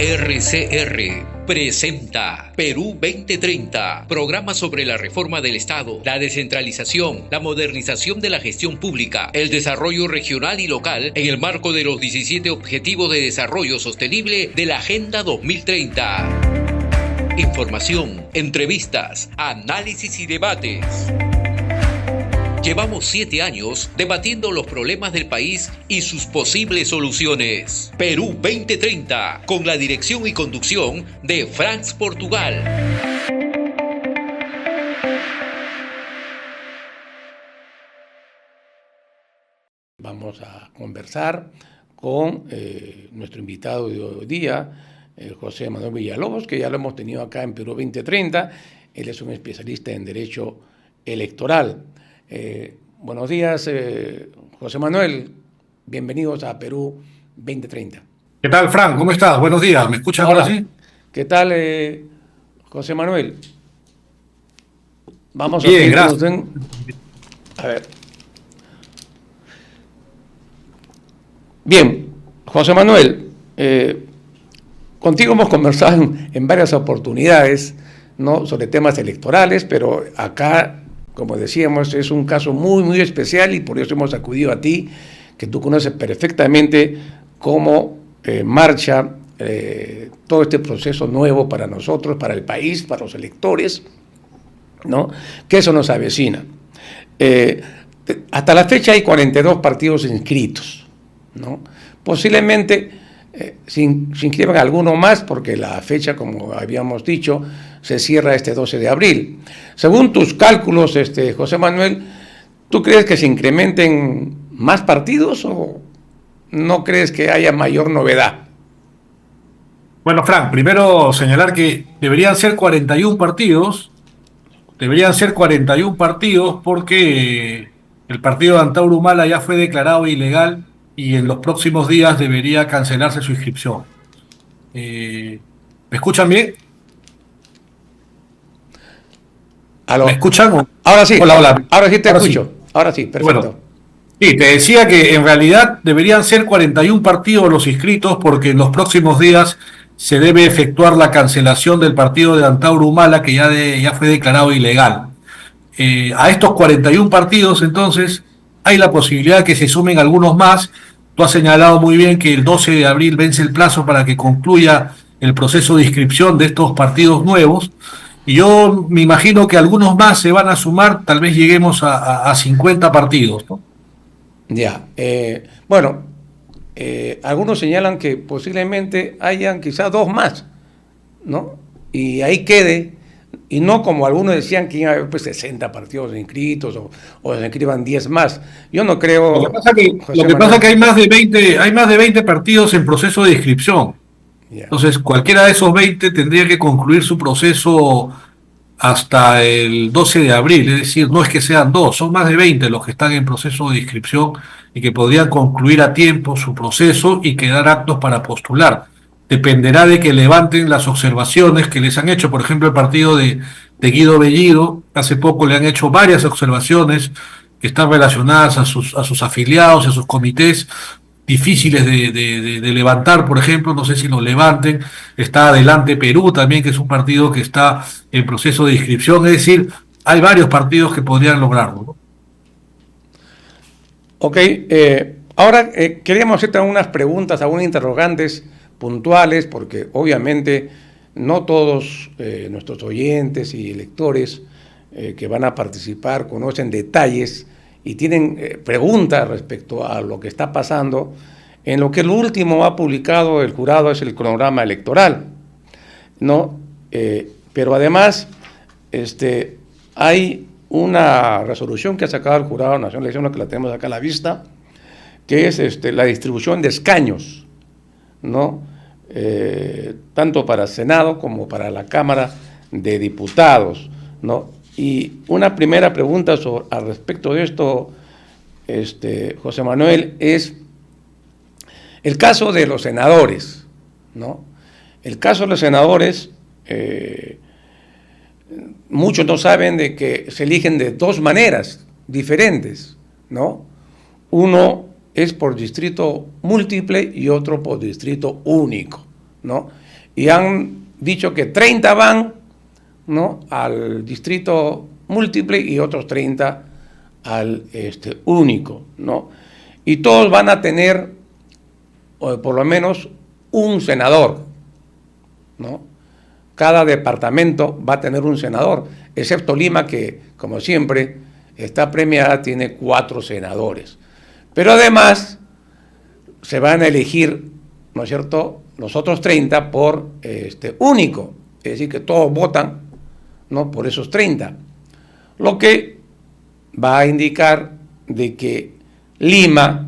RCR presenta Perú 2030, programa sobre la reforma del Estado, la descentralización, la modernización de la gestión pública, el desarrollo regional y local en el marco de los 17 Objetivos de Desarrollo Sostenible de la Agenda 2030. Información, entrevistas, análisis y debates. Llevamos 7 años debatiendo los problemas del país y sus posibles soluciones. Perú 2030, con la dirección y conducción de Franz Portugal. Vamos a conversar con nuestro invitado de hoy día, José Manuel Villalobos, que ya lo hemos tenido acá en Perú 2030. Él es un especialista en Derecho Electoral. Buenos días, José Manuel. Bienvenidos a Perú 2030. ¿Qué tal, Frank? ¿Cómo estás? Buenos días. ¿Me escuchas ahora sí? ¿Qué tal, José Manuel? Vamos Bien, a gracias. A ver. Bien, José Manuel, contigo hemos conversado en varias oportunidades, ¿no?, sobre temas electorales, pero acá, como decíamos, es un caso muy, muy especial y por eso hemos acudido a ti, que tú conoces perfectamente cómo marcha todo este proceso nuevo para nosotros, para el país, para los electores, ¿no?, que eso nos avecina. Hasta la fecha hay 42 partidos inscritos, ¿no? Posiblemente se inscriban algunos más porque la fecha, como habíamos dicho, se cierra este 12 de abril. Según tus cálculos, José Manuel, ¿tú crees que se incrementen más partidos o no crees que haya mayor novedad? Bueno, Frank, primero señalar que deberían ser 41 partidos. Deberían ser 41 partidos porque el partido de Antauro Humala ya fue declarado ilegal y en los próximos días debería cancelarse su inscripción. ¿Me escuchan bien? ¿Me escuchan? Ahora sí. Hola, hola. Ahora sí te Ahora escucho. sí. Ahora sí, perfecto. Bueno, sí, te decía que en realidad deberían ser 41 partidos los inscritos porque en los próximos días se debe efectuar la cancelación del partido de Antauro Humala que ya fue declarado ilegal. A estos 41 partidos, entonces, hay la posibilidad de que se sumen algunos más. Tú has señalado muy bien que el 12 de abril vence el plazo para que concluya el proceso de inscripción de estos partidos nuevos. Y yo me imagino que algunos más se van a sumar, tal vez lleguemos a 50 partidos, ¿no? Ya. Bueno, algunos señalan que posiblemente hayan quizás 2 más, ¿no? Y ahí quede, y no como algunos decían que iba a haber pues 60 partidos inscritos o se inscriban 10 más. Yo no creo. Lo que pasa es que hay más de 20 partidos en proceso de inscripción. Ya. Entonces, cualquiera de esos 20 tendría que concluir su proceso hasta el 12 de abril, es decir, no es que sean 2, son más de 20 los que están en proceso de inscripción y que podrían concluir a tiempo su proceso y quedar aptos para postular. Dependerá de que levanten las observaciones que les han hecho. Por ejemplo, el partido de Guido Bellido, hace poco le han hecho varias observaciones que están relacionadas a sus afiliados, a sus comités, difíciles de levantar, por ejemplo, no sé si lo levanten. Está Adelante Perú también, que es un partido que está en proceso de inscripción, es decir, hay varios partidos que podrían lograrlo, ¿no? Ok, ahora queríamos hacerte algunas preguntas, algunas interrogantes puntuales, porque obviamente no todos nuestros oyentes y lectores que van a participar conocen detalles y tienen preguntas respecto a lo que está pasando. En lo que el último ha publicado el jurado es el cronograma electoral, ¿no? Pero además hay una resolución que ha sacado el Jurado Nacional de Elecciones, que la tenemos acá a la vista, que es la distribución de escaños, ¿no? Tanto para Senado como para la Cámara de Diputados, ¿no? Y una primera pregunta al respecto de esto, José Manuel, es el caso de los senadores, ¿no? El caso de los senadores, muchos no saben de que se eligen de 2 maneras diferentes, ¿no? Uno es por distrito múltiple y otro por distrito único, ¿no? y han dicho que 30 van, ¿no?, al distrito múltiple y otros 30 al único, ¿no? Y todos van a tener por lo menos un senador, ¿no? Cada departamento va a tener un senador, excepto Lima, que, como siempre, está premiada, tiene 4 senadores. Pero además se van a elegir, ¿no es cierto?, los otros 30 por único, es decir, que todos votan, ¿no?, por esos 30. Lo que va a indicar de que Lima,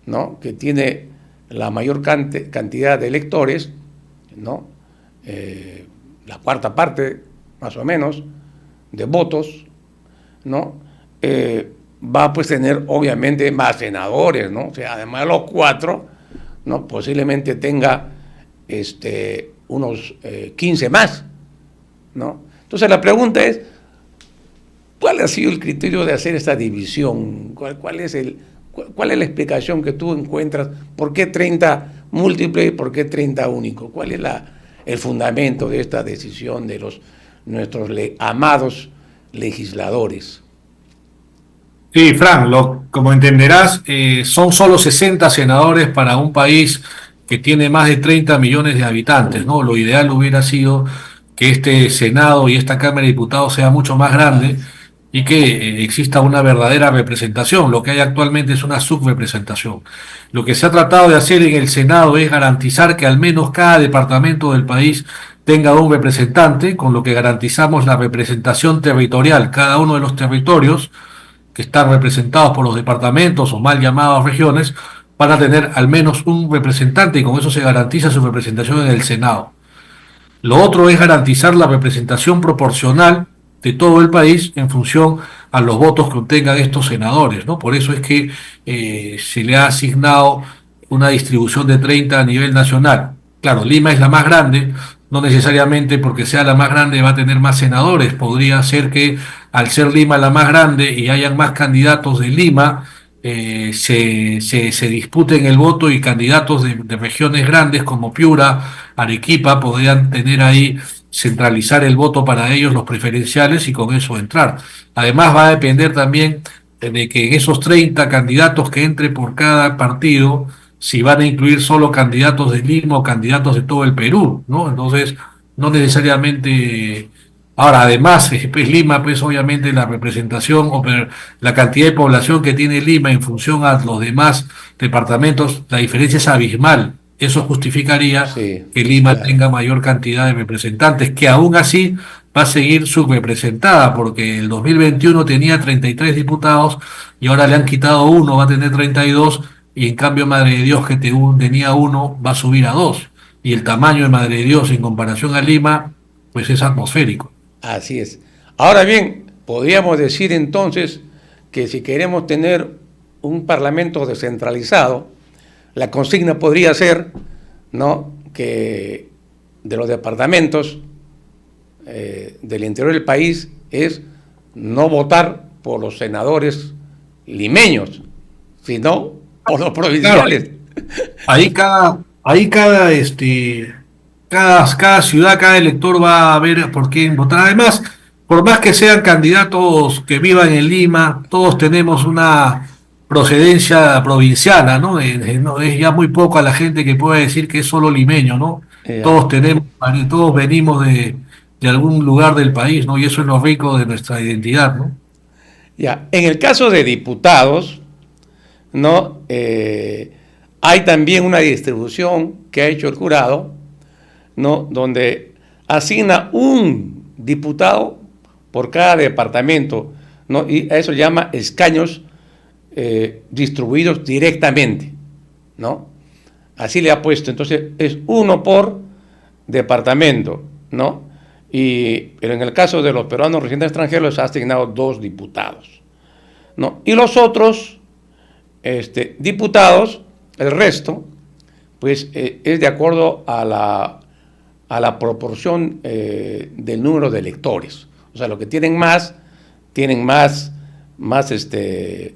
¿no?, que tiene la mayor cantidad de electores, ¿no?, la cuarta parte, más o menos, de votos, ¿no?, va a pues tener obviamente más senadores, ¿no? O sea, además de los 4, ¿no?, posiblemente tenga unos 15 más, ¿no? Entonces la pregunta es, ¿cuál ha sido el criterio de hacer esta división? ¿Cuál es la explicación que tú encuentras? ¿Por qué 30 múltiple y por qué 30 único? ¿Cuál es el fundamento de esta decisión de nuestros amados legisladores? Sí, Fran, como entenderás, son solo 60 senadores para un país que tiene más de 30 millones de habitantes, ¿no? Lo ideal hubiera sido que este Senado y esta Cámara de Diputados sea mucho más grande y que exista una verdadera representación. Lo que hay actualmente es una subrepresentación. Lo que se ha tratado de hacer en el Senado es garantizar que al menos cada departamento del país tenga un representante, con lo que garantizamos la representación territorial. Cada uno de los territorios que están representados por los departamentos o mal llamadas regiones, van a tener al menos un representante y con eso se garantiza su representación en el Senado. Lo otro es garantizar la representación proporcional de todo el país en función a los votos que obtengan estos senadores, ¿no? Por eso es que se le ha asignado una distribución de 30 a nivel nacional. Claro, Lima es la más grande, no necesariamente porque sea la más grande va a tener más senadores. Podría ser que al ser Lima la más grande y hayan más candidatos de Lima, se disputen el voto y candidatos de regiones grandes como Piura, Arequipa, podrían tener ahí, centralizar el voto para ellos, los preferenciales, y con eso entrar. Además va a depender también de que en esos 30 candidatos que entre por cada partido, si van a incluir solo candidatos de Lima o candidatos de todo el Perú, ¿no? Entonces, no necesariamente. Ahora, además, pues Lima, pues obviamente la representación o la cantidad de población que tiene Lima en función a los demás departamentos, la diferencia es abismal. Eso justificaría Sí, que Lima claro. tenga mayor cantidad de representantes, que aún así va a seguir subrepresentada, porque el 2021 tenía 33 diputados y ahora le han quitado uno, va a tener 32, y en cambio Madre de Dios, que tenía uno, va a subir a dos. Y el tamaño de Madre de Dios en comparación a Lima, pues es atmosférico. Así es. Ahora bien, podríamos decir entonces que si queremos tener un parlamento descentralizado, la consigna podría ser, ¿no?, que de los departamentos del interior del país es no votar por los senadores limeños, sino por los provinciales. Claro, cada ciudad, cada elector va a ver por quién votar. Además, por más que sean candidatos que vivan en Lima, todos tenemos una procedencia provinciana, ¿no? No es ya muy poco a la gente que puede decir que es solo limeño, ¿no? Ya. Todos venimos de algún lugar del país, ¿no? Y eso es lo rico de nuestra identidad, ¿no? Ya. En el caso de diputados, ¿no? Hay también una distribución que ha hecho el jurado, ¿no?, donde asigna un diputado por cada departamento, ¿no? Y a eso llama escaños distribuidos directamente, ¿no? Así le ha puesto. Entonces es uno por departamento, ¿no? Pero en el caso de los peruanos residentes extranjeros les ha asignado 2 diputados, ¿no? Y los otros diputados, el resto, pues es de acuerdo a la proporción del número de electores. O sea, los que tienen más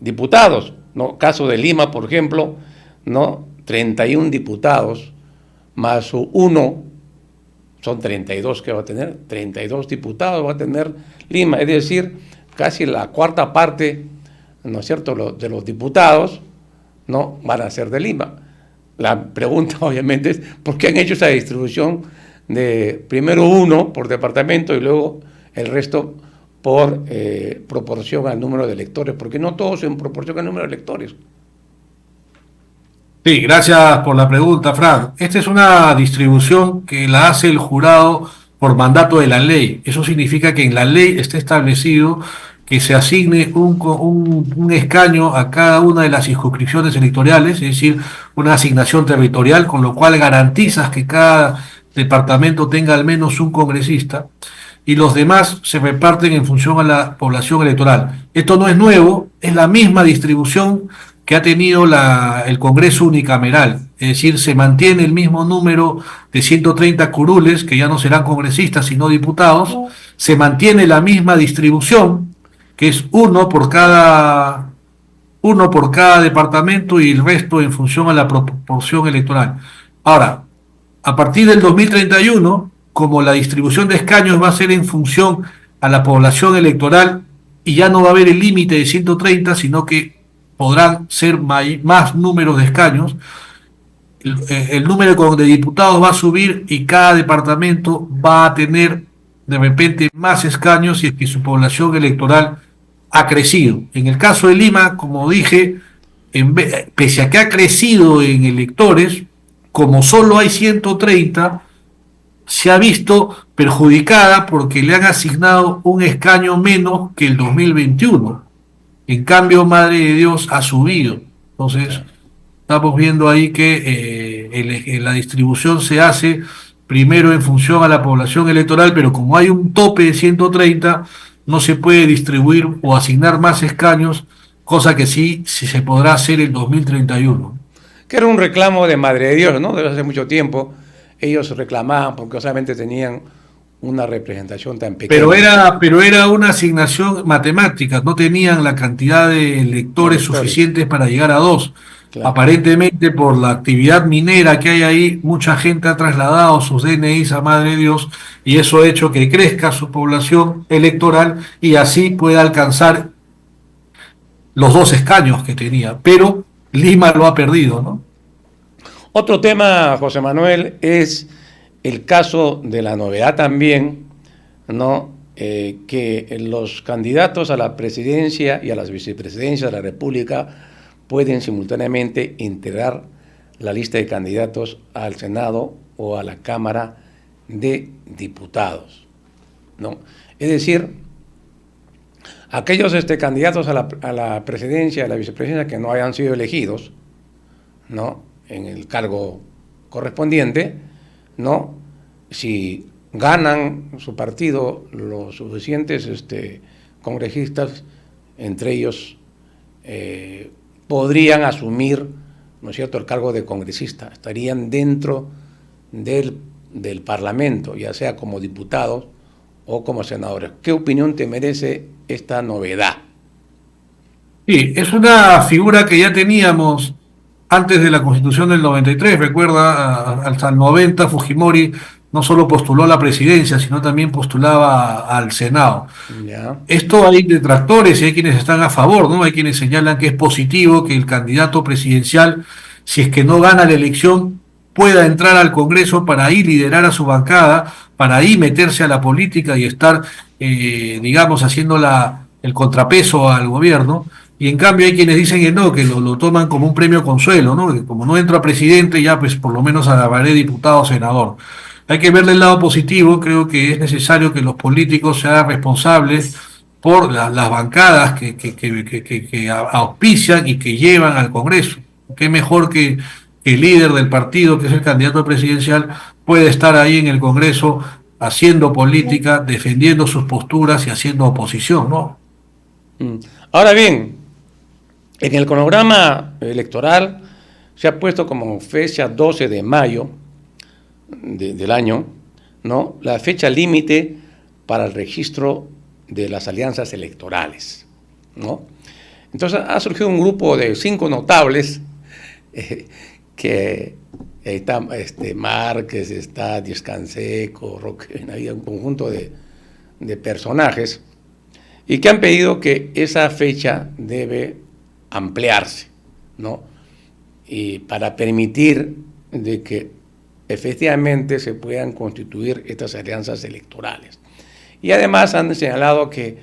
diputados, ¿no? Caso de Lima, por ejemplo, ¿no? 31 diputados más uno son 32 que va a tener, 32 diputados va a tener Lima, es decir, casi la cuarta parte, ¿no es cierto?, de los diputados, ¿no?, van a ser de Lima. La pregunta obviamente es, ¿por qué han hecho esa distribución de primero uno por departamento y luego el resto por proporción al número de electores? Porque no todos en proporción al número de electores. Sí, gracias por la pregunta, Frank. Esta es una distribución que la hace el jurado por mandato de la ley. Eso significa que en la ley está establecido que se asigne un escaño a cada una de las circunscripciones electorales, es decir, una asignación territorial, con lo cual garantizas que cada departamento tenga al menos un congresista y los demás se reparten en función a la población electoral. Esto no es nuevo, es la misma distribución que ha tenido el Congreso unicameral, es decir, se mantiene el mismo número de 130 curules, que ya no serán congresistas sino diputados, se mantiene la misma distribución, que es uno por cada departamento y el resto en función a la proporción electoral. Ahora, a partir del 2031, como la distribución de escaños va a ser en función a la población electoral y ya no va a haber el límite de 130, sino que podrán ser más números de escaños, el número de diputados va a subir y cada departamento va a tener de repente más escaños si es que su población electoral ha crecido. En el caso de Lima, como dije, pese a que ha crecido en electores, como solo hay 130, se ha visto perjudicada porque le han asignado un escaño menos que el 2021. En cambio, Madre de Dios ha subido. Entonces, estamos viendo ahí que la distribución se hace primero en función a la población electoral, pero como hay un tope de 130, no se puede distribuir o asignar más escaños, cosa que sí se podrá hacer en 2031. Que era un reclamo de Madre de Dios, ¿no? Desde hace mucho tiempo. Ellos reclamaban porque solamente tenían una representación tan pequeña. Pero era una asignación matemática, no tenían la cantidad de electores suficientes para llegar a 2. Claro. Aparentemente, por la actividad minera que hay ahí, mucha gente ha trasladado sus DNIs a Madre de Dios y eso ha hecho que crezca su población electoral y así pueda alcanzar los 2 escaños que tenía. Pero Lima lo ha perdido, ¿no? Otro tema, José Manuel, es el caso de la novedad también, ¿no? Que los candidatos a la presidencia y a las vicepresidencias de la República pueden simultáneamente integrar la lista de candidatos al Senado o a la Cámara de Diputados, ¿no? Es decir, aquellos candidatos a la presidencia y a la vicepresidencia que no hayan sido elegidos, ¿no?, en el cargo correspondiente, ¿no?, si ganan su partido los suficientes congresistas, entre ellos podrían asumir, ¿no es cierto?, el cargo de congresista, estarían dentro del Parlamento, ya sea como diputados o como senadores. ¿Qué opinión te merece esta novedad? Sí, es una figura que ya teníamos antes de la Constitución del 93, recuerda, hasta el 90 Fujimori no solo postuló a la presidencia, sino también postulaba al Senado. Ya. Esto hay detractores y hay quienes están a favor, ¿no? Hay quienes señalan que es positivo que el candidato presidencial, si es que no gana la elección, pueda entrar al Congreso para ahí liderar a su bancada, para ahí meterse a la política y estar, digamos, haciendo el contrapeso al gobierno. Y en cambio hay quienes dicen que no, que lo toman como un premio consuelo, ¿no? Que como no entra presidente, ya pues por lo menos agarraré diputado o senador. Hay que verle el lado positivo. Creo que es necesario que los políticos se hagan responsables por las bancadas que auspician y que llevan al Congreso. Qué mejor que el líder del partido, que es el candidato presidencial, puede estar ahí en el Congreso haciendo política, defendiendo sus posturas y haciendo oposición, ¿no? Ahora bien, en el cronograma electoral se ha puesto como fecha 12 de mayo del año, ¿no?, la fecha límite para el registro de las alianzas electorales, ¿no? Entonces ha surgido un grupo de 5 notables que Ahí está Márquez, está Díaz Canseco, Roque, había un conjunto de personajes y que han pedido que esa fecha debe ampliarse, ¿no? Y para permitir de que efectivamente se puedan constituir estas alianzas electorales. Y además han señalado que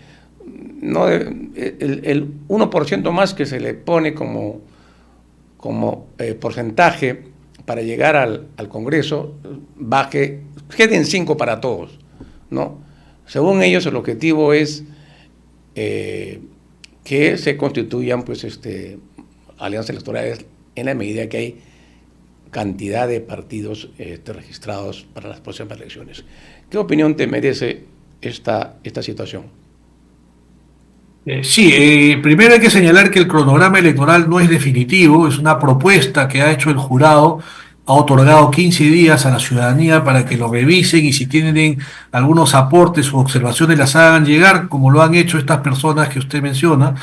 no, el 1% más que se le pone como porcentaje para llegar al Congreso quede en 5 para todos, ¿no? Según ellos, el objetivo es que se constituyan pues, alianzas electorales en la medida que hay cantidad de partidos registrados para las próximas elecciones. ¿Qué opinión te merece esta situación? Sí, primero hay que señalar que el cronograma electoral no es definitivo, es una propuesta que ha hecho el jurado, ha otorgado 15 días a la ciudadanía para que lo revisen y si tienen algunos aportes o observaciones las hagan llegar, como lo han hecho estas personas que usted menciona.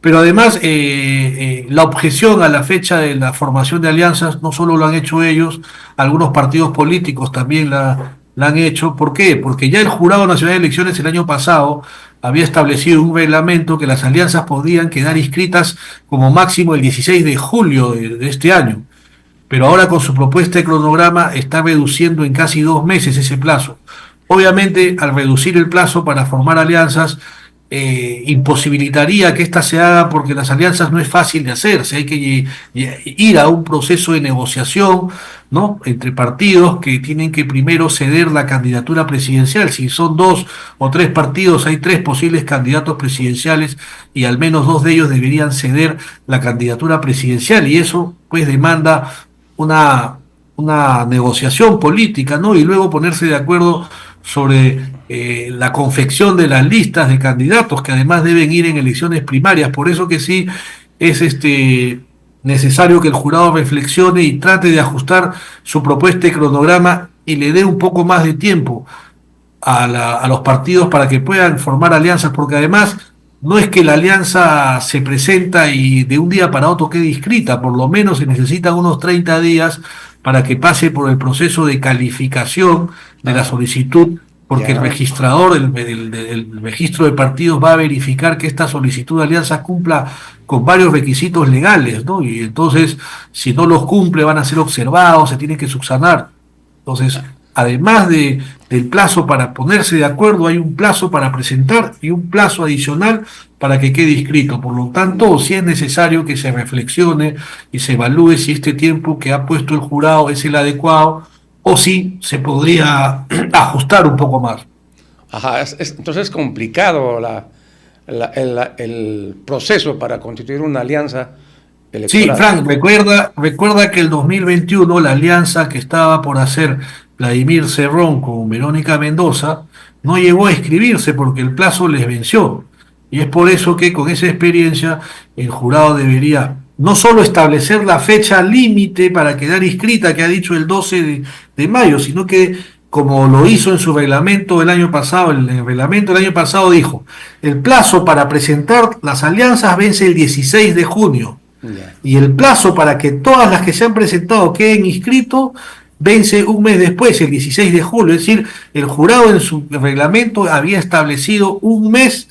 Pero además, la objeción a la fecha de la formación de alianzas no solo lo han hecho ellos, algunos partidos políticos también la han hecho. ¿Por qué? Porque ya el Jurado Nacional de Elecciones el año pasado había establecido un reglamento que las alianzas podían quedar inscritas como máximo el 16 de julio de este año. Pero ahora con su propuesta de cronograma está reduciendo en casi 2 meses ese plazo. Obviamente, al reducir el plazo para formar alianzas, imposibilitaría que éstas se hagan porque las alianzas no es fácil de hacerse, hay que ir a un proceso de negociación, ¿no?, entre partidos que tienen que primero ceder la candidatura presidencial. Si son 2 o 3 partidos, hay 3 posibles candidatos presidenciales y al menos 2 de ellos deberían ceder la candidatura presidencial y eso pues demanda una negociación política, ¿no?, y luego ponerse de acuerdo sobre la confección de las listas de candidatos que además deben ir en elecciones primarias. Por eso que sí es necesario que el jurado reflexione y trate de ajustar su propuesta de cronograma y le dé un poco más de tiempo a los partidos para que puedan formar alianzas, porque además no es que la alianza se presenta y de un día para otro quede inscrita, por lo menos se necesitan unos 30 días para que pase por el proceso de calificación de la solicitud, porque el registrador, el registro de partidos va a verificar que esta solicitud de alianza cumpla con varios requisitos legales, ¿no? Y entonces, si no los cumple, van a ser observados, se tienen que subsanar. Entonces, además del plazo para ponerse de acuerdo, hay un plazo para presentar y un plazo adicional para que quede inscrito. Por lo tanto, sí es necesario que se reflexione y se evalúe si este tiempo que ha puesto el jurado es el adecuado o si se podría ajustar un poco más. Ajá, entonces es complicado el proceso para constituir una alianza electoral. Sí, Frank, recuerda que el 2021 la alianza que estaba por hacer Vladimir Cerrón con Verónica Mendoza no llegó a escribirse porque el plazo les venció. Y es por eso que con esa experiencia el jurado debería no solo establecer la fecha límite para quedar inscrita, que ha dicho el 12 de mayo, sino que como lo hizo en su reglamento el año pasado, el reglamento del año pasado dijo, el plazo para presentar las alianzas vence el 16 de junio. Y el plazo para que todas las que se han presentado queden inscritos vence un mes después, el 16 de julio. Es decir, el jurado en su reglamento había establecido un mes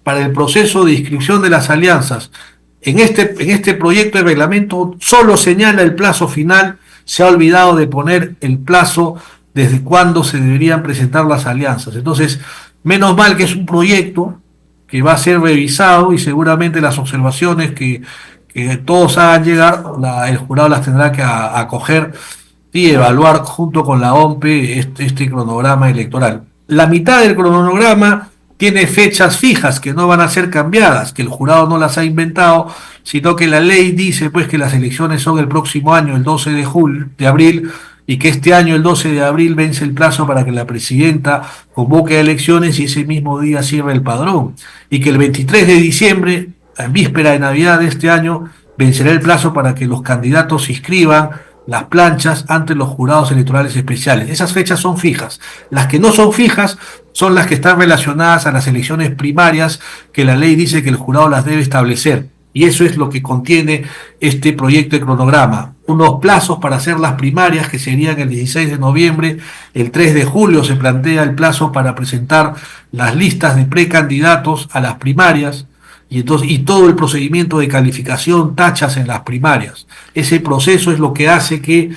para el proceso de inscripción de las alianzas. En este proyecto de reglamento solo señala el plazo final, se ha olvidado de poner el plazo desde cuándo se deberían presentar las alianzas. Entonces, menos mal que es un proyecto que va a ser revisado y seguramente las observaciones que todos hagan llegar, el jurado las tendrá que acoger y evaluar junto con la OMPE este cronograma electoral. La mitad del cronograma tiene fechas fijas que no van a ser cambiadas, que el jurado no las ha inventado, sino que la ley dice pues que las elecciones son el próximo año, el 12 de abril, y que este año, el 12 de abril, vence el plazo para que la presidenta convoque a elecciones y ese mismo día cierre el padrón. Y que el 23 de diciembre, en víspera de Navidad de este año, vencerá el plazo para que los candidatos se inscriban las planchas ante los jurados electorales especiales. Esas fechas son fijas. Las que no son fijas son las que están relacionadas a las elecciones primarias, que la ley dice que el jurado las debe establecer. Y eso es lo que contiene este proyecto de cronograma. Unos plazos para hacer las primarias, que serían el 16 de noviembre, el 3 de julio se plantea el plazo para presentar las listas de precandidatos a las primarias, y todo el procedimiento de calificación, tachas en las primarias. Ese proceso es lo que hace que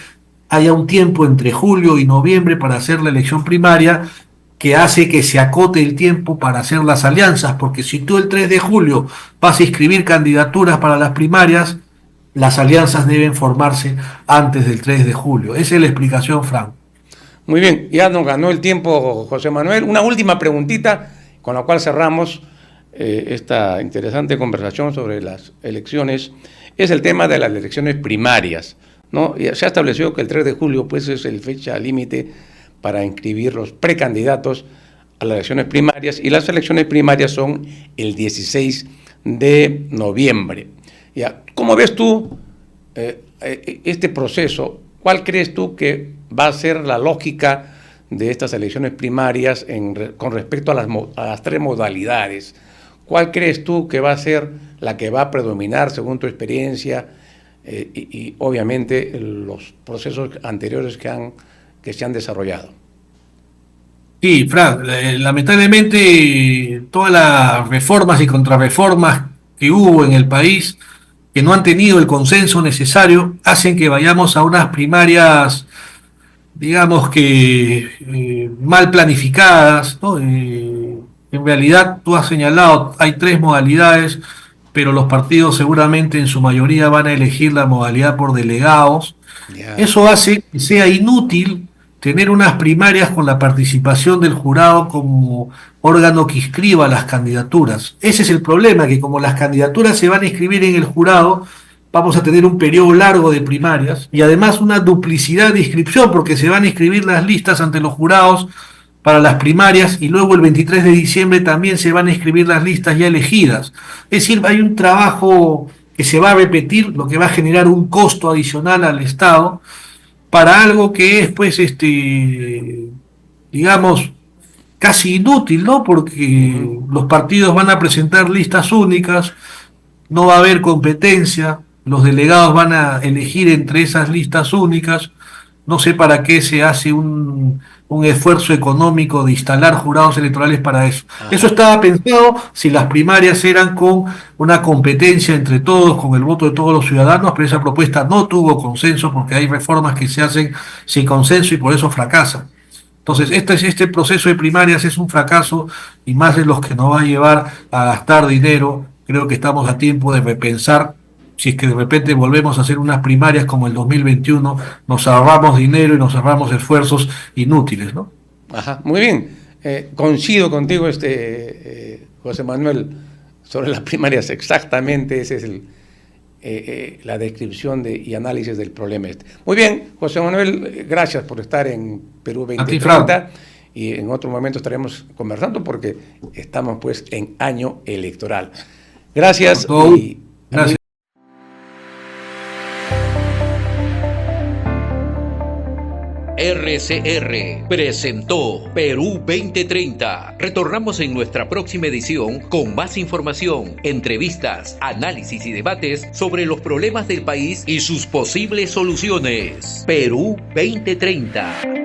haya un tiempo entre julio y noviembre para hacer la elección primaria, que hace que se acote el tiempo para hacer las alianzas, porque si tú el 3 de julio vas a inscribir candidaturas para las primarias, las alianzas deben formarse antes del 3 de julio. Esa es la explicación, Frank. Muy bien, ya nos ganó el tiempo, José Manuel. Una última preguntita con la cual cerramos esta interesante conversación sobre las elecciones, es el tema de las elecciones primarias, ¿no? Se ha establecido que el 3 de julio pues, es el fecha límite para inscribir los precandidatos a las elecciones primarias, y las elecciones primarias son el 16 de noviembre. Ya, ¿cómo ves tú este proceso? ¿Cuál crees tú que va a ser la lógica de estas elecciones primarias con respecto a las tres modalidades? ¿Cuál crees tú que va a ser la que va a predominar según tu experiencia y obviamente los procesos anteriores que se han desarrollado? Sí, Frank, lamentablemente todas las reformas y contrarreformas que hubo en el país, que no han tenido el consenso necesario, hacen que vayamos a unas primarias, digamos que mal planificadas, ¿no? En realidad, tú has señalado, hay tres modalidades, pero los partidos seguramente en su mayoría van a elegir la modalidad por delegados. Yeah. Eso hace que sea inútil tener unas primarias con la participación del jurado como órgano que inscriba las candidaturas. Ese es el problema, que como las candidaturas se van a inscribir en el jurado, vamos a tener un periodo largo de primarias y además una duplicidad de inscripción, porque se van a inscribir las listas ante los jurados para las primarias y luego el 23 de diciembre también se van a inscribir las listas ya elegidas. Es decir, hay un trabajo que se va a repetir, lo que va a generar un costo adicional al Estado para algo que es, pues, digamos, casi inútil, ¿no? Porque los partidos van a presentar listas únicas, no va a haber competencia, los delegados van a elegir entre esas listas únicas. No sé para qué se hace un esfuerzo económico de instalar jurados electorales para eso. Eso estaba pensado si las primarias eran con una competencia entre todos, con el voto de todos los ciudadanos, pero esa propuesta no tuvo consenso porque hay reformas que se hacen sin consenso y por eso fracasan. Entonces, este proceso de primarias es un fracaso y más de los que nos va a llevar a gastar dinero. Creo que estamos a tiempo de repensar. Si es que de repente volvemos a hacer unas primarias como el 2021, nos ahorramos dinero y nos ahorramos esfuerzos inútiles, ¿no? Ajá, muy bien. Coincido contigo, José Manuel, sobre las primarias. Exactamente, esa es la descripción y análisis del problema este. Muy bien, José Manuel, gracias por estar en Perú 2030. Y en otro momento estaremos conversando porque estamos pues en año electoral. Gracias. Gracias. RCR presentó Perú 2030. Retornamos en nuestra próxima edición con más información, entrevistas, análisis y debates sobre los problemas del país y sus posibles soluciones. Perú 2030.